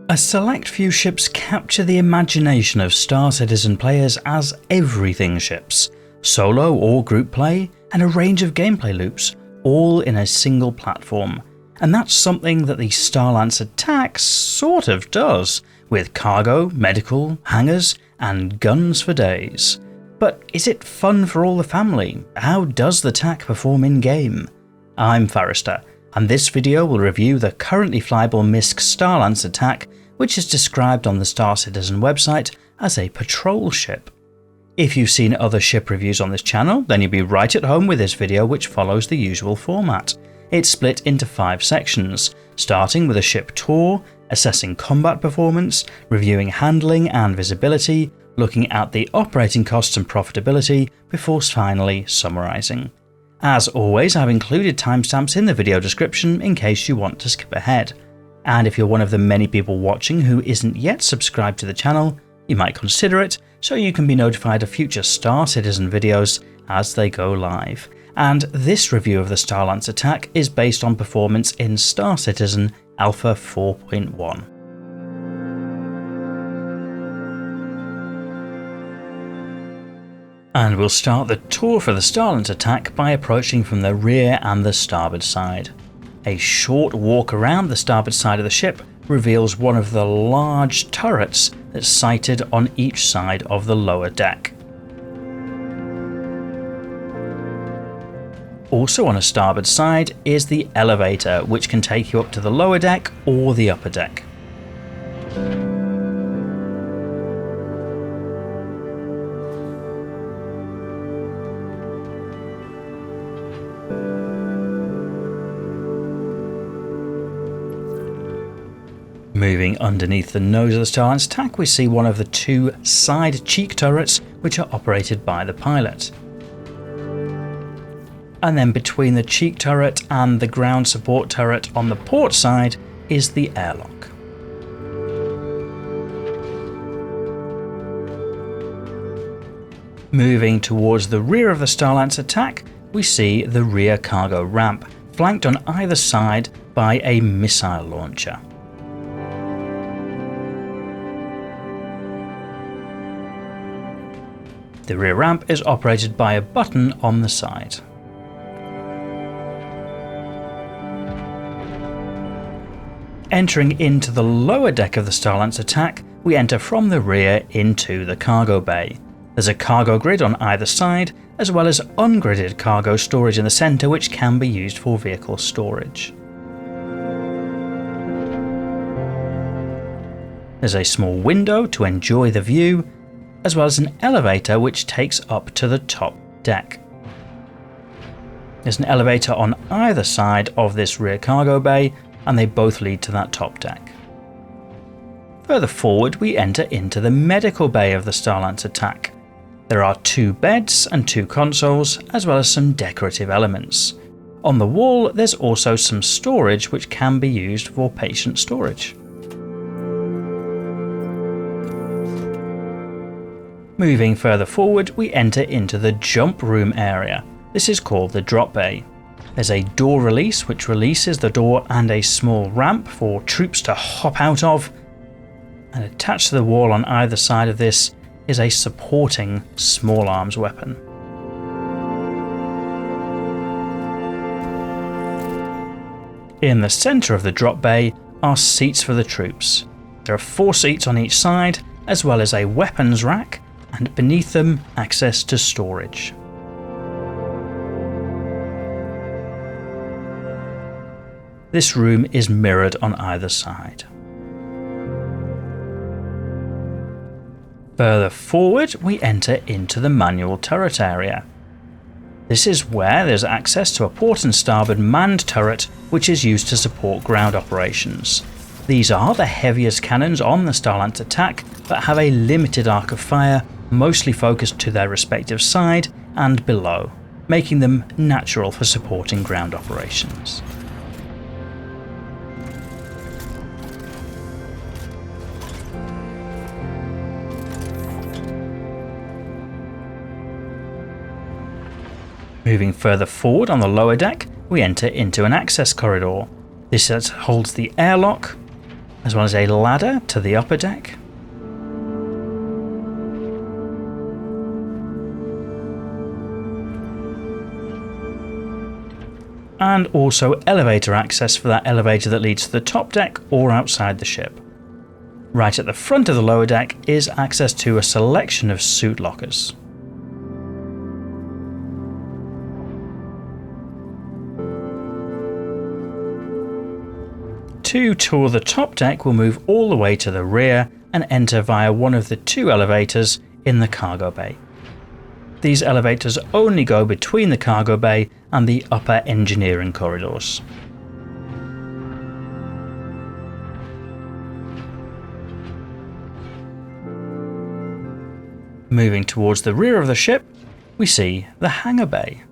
A select few ships capture the imagination of Star Citizen players as everything ships, solo or group play, and a range of gameplay loops, all in a single platform. And that's something that the Starlancer TAC sort of does, with cargo, medical, hangars, and guns for days. But is it fun for all the family? How does the TAC perform in-game? I'm Forrester, and this video will review the currently flyable MISC Starlancer TAC, which is described on the Star Citizen website as a patrol ship. If you've seen other ship reviews on this channel, then you'll be right at home with this video, which follows the usual format. It's split into 5 sections, starting with a ship tour, assessing combat performance, reviewing handling and visibility, looking at the operating costs and profitability, before finally summarising. As always, I've included timestamps in the video description in case you want to skip ahead. And if you're one of the many people watching who isn't yet subscribed to the channel, you might consider it so you can be notified of future Star Citizen videos as they go live. And this review of the Starlancer TAC is based on performance in Star Citizen Alpha 4.1. And we'll start the tour for the Starlancer TAC by approaching from the rear and the starboard side. A short walk around the starboard side of the ship reveals one of the large turrets that's sited on each side of the lower deck. Also on the starboard side is the elevator, which can take you up to the lower deck or the upper deck. Moving underneath the nose of the Starlancer TAC, we see one of the 2 side cheek turrets, which are operated by the pilot. And then between the cheek turret and the ground support turret on the port side is the airlock. Moving towards the rear of the Starlancer TAC, we see the rear cargo ramp, flanked on either side by a missile launcher. The rear ramp is operated by a button on the side. Entering into the lower deck of the Starlancer TAC, we enter from the rear into the cargo bay. There's a cargo grid on either side, as well as ungridded cargo storage in the centre, which can be used for vehicle storage. There's a small window to enjoy the view, as well as an elevator which takes up to the top deck. There's an elevator on either side of this rear cargo bay, and they both lead to that top deck. Further forward, we enter into the medical bay of the Starlancer TAC. There are 2 beds and 2 consoles, as well as some decorative elements. On the wall, there's also some storage which can be used for patient storage. Moving further forward, we enter into the jump room area. This is called the drop bay. There's a door release which releases the door and a small ramp for troops to hop out of. And attached to the wall on either side of this is a supporting small arms weapon. In the centre of the drop bay are seats for the troops. There are 4 seats on each side, as well as a weapons rack, and beneath them, access to storage. This room is mirrored on either side. Further forward, we enter into the manual turret area. This is where there's access to a port and starboard manned turret, which is used to support ground operations. These are the heaviest cannons on the Starlancer TAC, but have a limited arc of fire, mostly focused to their respective side and below, making them natural for supporting ground operations. Moving further forward on the lower deck, we enter into an access corridor. This holds the airlock, as well as a ladder to the upper deck. And also elevator access for that elevator that leads to the top deck or outside the ship. Right at the front of the lower deck is access to a selection of suit lockers. To tour the top deck, we'll move all the way to the rear and enter via one of the two elevators in the cargo bay. These elevators only go between the cargo bay and the upper engineering corridors. Moving towards the rear of the ship, we see the hangar bay.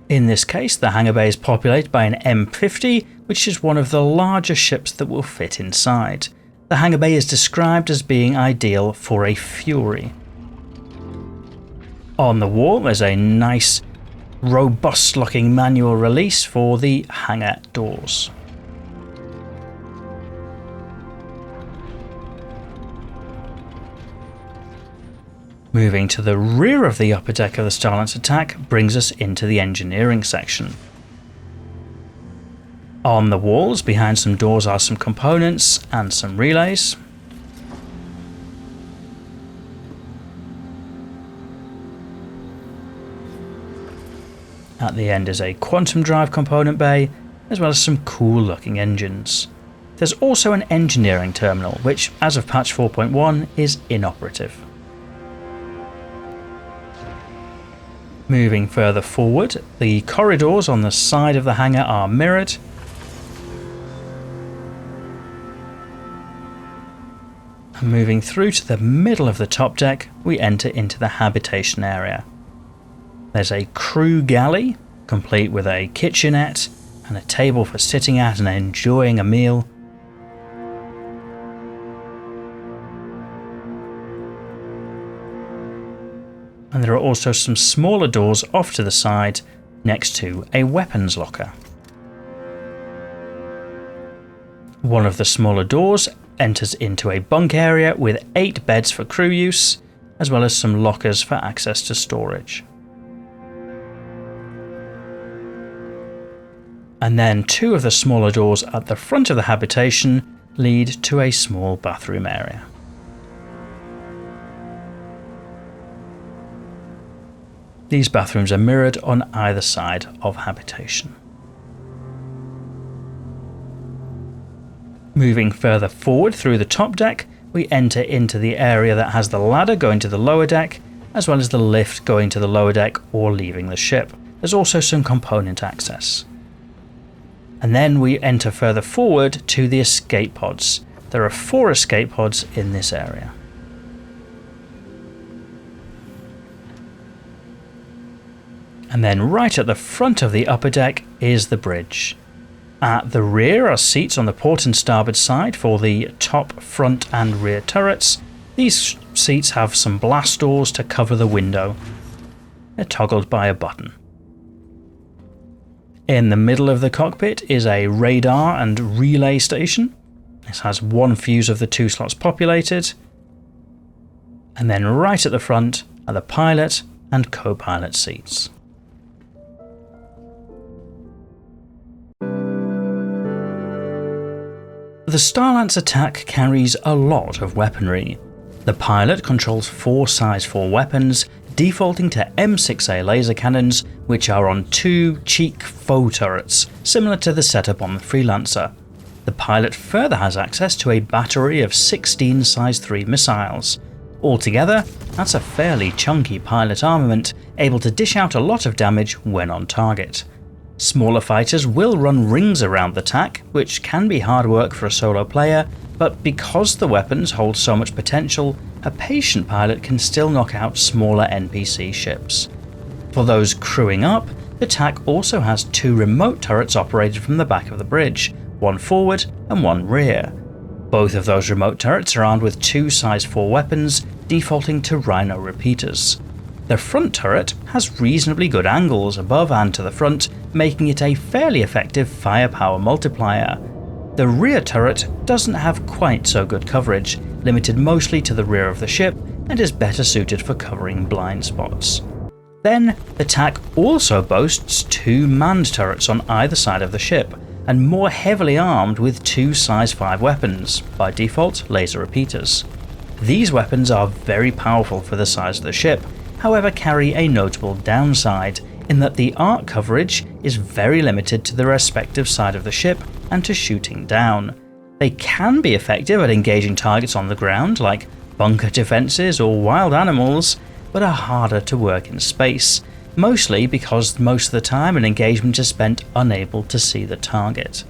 In this case, the hangar bay is populated by an M50, which is one of the larger ships that will fit inside. The hangar bay is described as being ideal for a Fury. On the wall, there's a nice, robust looking manual release for the hangar doors. Moving to the rear of the upper deck of the Starlancer TAC brings us into the engineering section. On the walls behind some doors are some components and some relays. At the end is a quantum drive component bay, as well as some cool looking engines. There's also an engineering terminal, which as of patch 4.1 is inoperative. Moving further forward, the corridors on the side of the hangar are mirrored. And moving through to the middle of the top deck, we enter into the habitation area. There's a crew galley, complete with a kitchenette and a table for sitting at and enjoying a meal. And there are also some smaller doors off to the side next to a weapons locker. One of the smaller doors enters into a bunk area with 8 beds for crew use, as well as some lockers for access to storage. And then 2 of the smaller doors at the front of the habitation lead to a small bathroom area. These bathrooms are mirrored on either side of habitation. Moving further forward through the top deck, we enter into the area that has the ladder going to the lower deck, as well as the lift going to the lower deck or leaving the ship. There's also some component access. And then we enter further forward to the escape pods. There are 4 escape pods in this area. And then right at the front of the upper deck is the bridge. At the rear are seats on the port and starboard side for the top, front and rear turrets. These seats have some blast doors to cover the window. They're toggled by a button. In the middle of the cockpit is a radar and relay station. This has 1 fuse of the 2 slots populated. And then right at the front are the pilot and co-pilot seats. The Starlancer TAC carries a lot of weaponry. The pilot controls 4 size 4 weapons, defaulting to M6A laser cannons, which are on 2 cheek faux turrets, similar to the setup on the Freelancer. The pilot further has access to a battery of 16 size 3 missiles. Altogether, that's a fairly chunky pilot armament, able to dish out a lot of damage when on target. Smaller fighters will run rings around the TAC, which can be hard work for a solo player, but because the weapons hold so much potential, a patient pilot can still knock out smaller NPC ships. For those crewing up, the TAC also has 2 remote turrets operated from the back of the bridge, 1 forward and 1 rear. Both of those remote turrets are armed with 2 size 4 weapons, defaulting to Rhino repeaters. The front turret has reasonably good angles above and to the front, making it a fairly effective firepower multiplier. The rear turret doesn't have quite so good coverage, limited mostly to the rear of the ship, and is better suited for covering blind spots. Then, the TAC also boasts 2 manned turrets on either side of the ship, and more heavily armed with 2 size 5 weapons, by default laser repeaters. These weapons are very powerful for the size of the ship, however carry a notable downside, in that the arc coverage is very limited to the respective side of the ship and to shooting down. They can be effective at engaging targets on the ground, like bunker defences or wild animals, but are harder to work in space, mostly because most of the time an engagement is spent unable to see the target.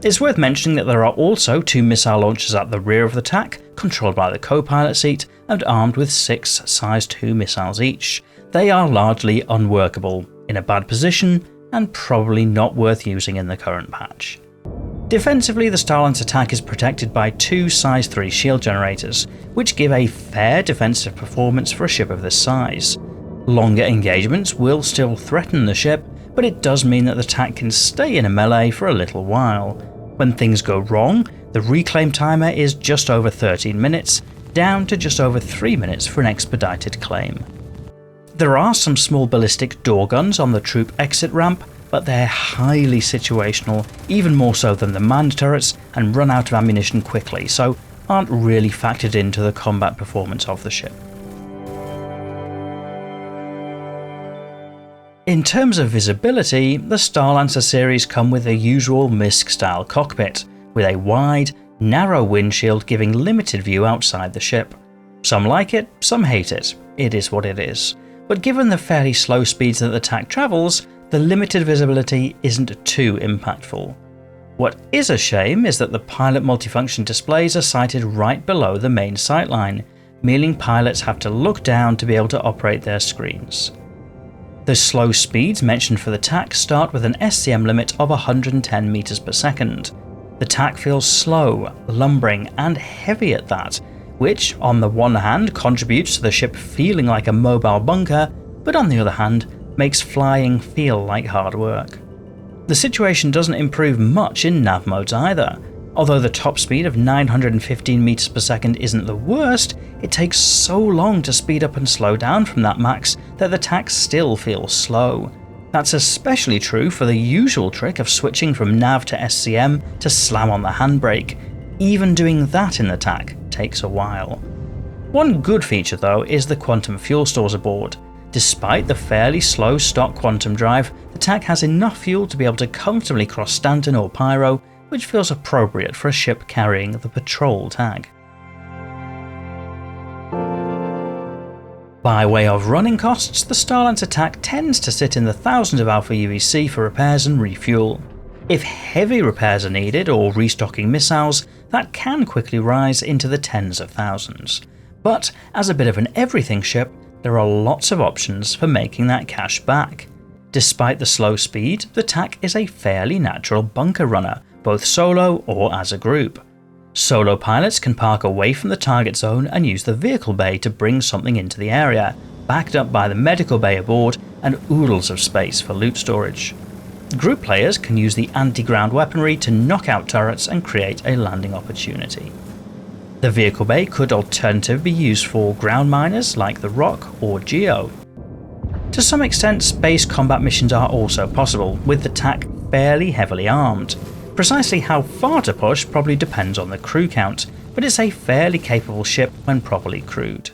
It's worth mentioning that there are also 2 missile launchers at the rear of the TAC, controlled by the co-pilot seat and armed with 6 size 2 missiles each. They are largely unworkable, in a bad position, and probably not worth using in the current patch. Defensively, the Starlancer TAC is protected by 2 size 3 shield generators, which give a fair defensive performance for a ship of this size. Longer engagements will still threaten the ship, but it does mean that the TAC can stay in a melee for a little while. When things go wrong, the reclaim timer is just over 13 minutes, down to just over 3 minutes for an expedited claim. There are some small ballistic door guns on the troop exit ramp, but they're highly situational, even more so than the manned turrets, and run out of ammunition quickly, so aren't really factored into the combat performance of the ship. In terms of visibility, the Starlancer series come with a usual MISC style cockpit, with a wide, narrow windshield giving limited view outside the ship. Some like it, some hate it. It is what it is. But given the fairly slow speeds that the TAC travels, the limited visibility isn't too impactful. What is a shame is that the pilot multifunction displays are sited right below the main sightline, meaning pilots have to look down to be able to operate their screens. The slow speeds mentioned for the TAC start with an SCM limit of 110 meters per second. The TAC feels slow, lumbering, and heavy at that, which on the one hand contributes to the ship feeling like a mobile bunker, but on the other hand makes flying feel like hard work. The situation doesn't improve much in nav modes either. Although the top speed of 915 meters per second isn't the worst, it takes so long to speed up and slow down from that max that the TAC still feels slow. That's especially true for the usual trick of switching from nav to SCM to slam on the handbrake. Even doing that in the TAC takes a while. One good feature though is the quantum fuel stores aboard. Despite the fairly slow stock quantum drive, the TAC has enough fuel to be able to comfortably cross Stanton or Pyro, which feels appropriate for a ship carrying the patrol tag. By way of running costs, the Starlancer TAC tends to sit in the thousands of Alpha UEC for repairs and refuel. If heavy repairs are needed or restocking missiles, that can quickly rise into the tens of thousands. But as a bit of an everything ship, there are lots of options for making that cash back. Despite the slow speed, the TAC is a fairly natural bunker runner, both solo or as a group. Solo pilots can park away from the target zone and use the vehicle bay to bring something into the area, backed up by the medical bay aboard and oodles of space for loot storage. Group players can use the anti-ground weaponry to knock out turrets and create a landing opportunity. The vehicle bay could alternatively be used for ground miners like the Rock or Geo. To some extent, space combat missions are also possible, with the TAC fairly heavily armed. Precisely how far to push probably depends on the crew count, but it's a fairly capable ship when properly crewed.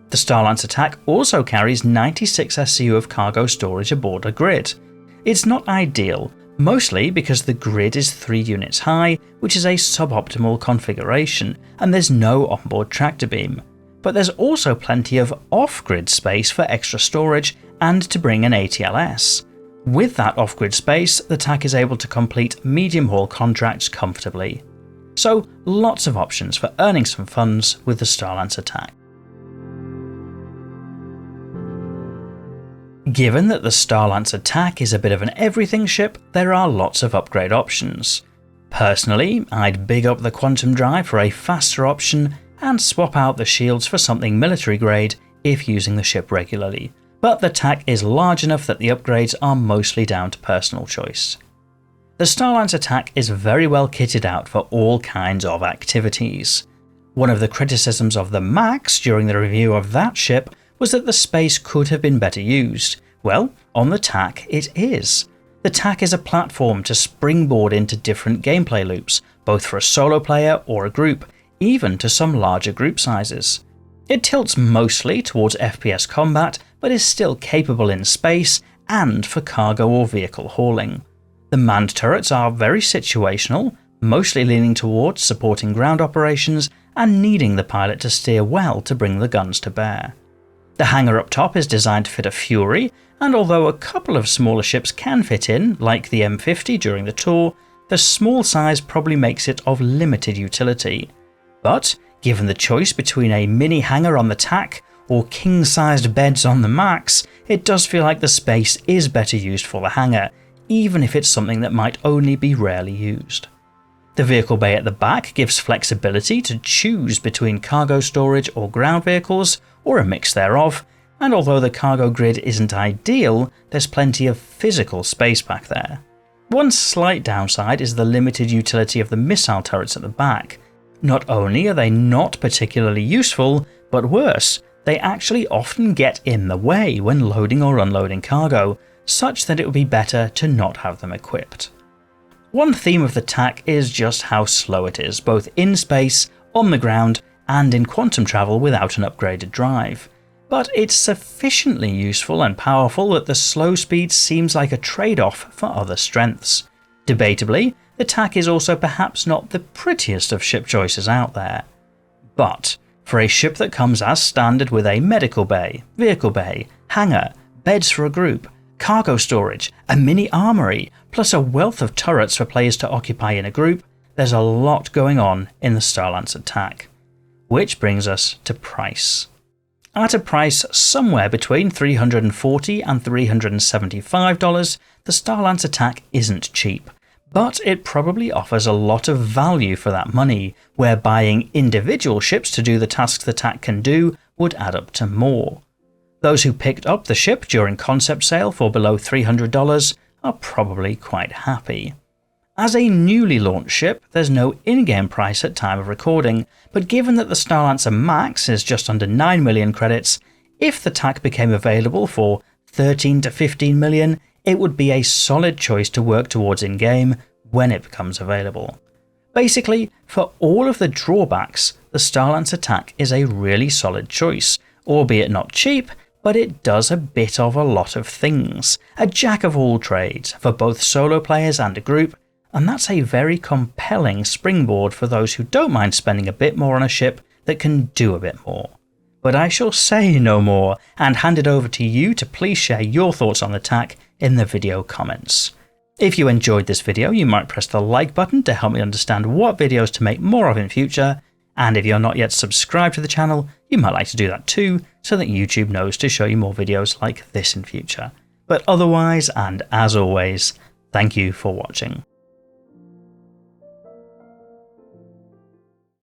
The Starlancer TAC also carries 96 SCU of cargo storage aboard a grid. It's not ideal, mostly because the grid is 3 units high, which is a suboptimal configuration, and there's no onboard tractor beam. But there's also plenty of off-grid space for extra storage and to bring an ATLS. With that off-grid space, the TAC is able to complete medium-haul contracts comfortably. So lots of options for earning some funds with the Starlancer TAC. Given that the Starlancer TAC is a bit of an everything ship, there are lots of upgrade options. Personally, I'd big up the quantum drive for a faster option and swap out the shields for something military grade if using the ship regularly, but the TAC is large enough that the upgrades are mostly down to personal choice. The Starlancer TAC is very well kitted out for all kinds of activities. One of the criticisms of the MISC during the review of that ship was that the space could have been better used. Well, on the TAC it is. The TAC is a platform to springboard into different gameplay loops, both for a solo player or a group, even to some larger group sizes. It tilts mostly towards FPS combat, but is still capable in space and for cargo or vehicle hauling. The manned turrets are very situational, mostly leaning towards supporting ground operations and needing the pilot to steer well to bring the guns to bear. The hangar up top is designed to fit a Fury, and although a couple of smaller ships can fit in, like the M50 during the tour, the small size probably makes it of limited utility. But given the choice between a mini hangar on the TAC or king-sized beds on the MISC, it does feel like the space is better used for the hangar, even if it's something that might only be rarely used. The vehicle bay at the back gives flexibility to choose between cargo storage or ground vehicles, or a mix thereof, and although the cargo grid isn't ideal, there's plenty of physical space back there. One slight downside is the limited utility of the missile turrets at the back. Not only are they not particularly useful, but worse, they actually often get in the way when loading or unloading cargo, such that it would be better to not have them equipped. One theme of the TAC is just how slow it is, both in space, on the ground, and in quantum travel without an upgraded drive. But it's sufficiently useful and powerful that the slow speed seems like a trade-off for other strengths. Debatably, the TAC is also perhaps not the prettiest of ship choices out there. But for a ship that comes as standard with a medical bay, vehicle bay, hangar, beds for a group, cargo storage, a mini armory, plus a wealth of turrets for players to occupy in a group, there's a lot going on in the Starlancer TAC. Which brings us to price. At a price somewhere between $340 and $375, the Starlancer TAC isn't cheap, but it probably offers a lot of value for that money, where buying individual ships to do the tasks the TAC can do would add up to more. Those who picked up the ship during concept sale for below $300 are probably quite happy. As a newly launched ship, there's no in-game price at time of recording, but given that the Starlancer Max is just under 9 million credits, if the TAC became available for 13 to 15 million, it would be a solid choice to work towards in-game when it becomes available. Basically, for all of the drawbacks, the Starlancer TAC is a really solid choice, albeit not cheap, but it does a bit of a lot of things. A jack of all trades for both solo players and a group, and that's a very compelling springboard for those who don't mind spending a bit more on a ship that can do a bit more. But I shall say no more and hand it over to you to please share your thoughts on the TAC in the video comments. If you enjoyed this video, you might press the like button to help me understand what videos to make more of in future, and if you're not yet subscribed to the channel, you might like to do that too, so that YouTube knows to show you more videos like this in future. But otherwise, and as always, thank you for watching.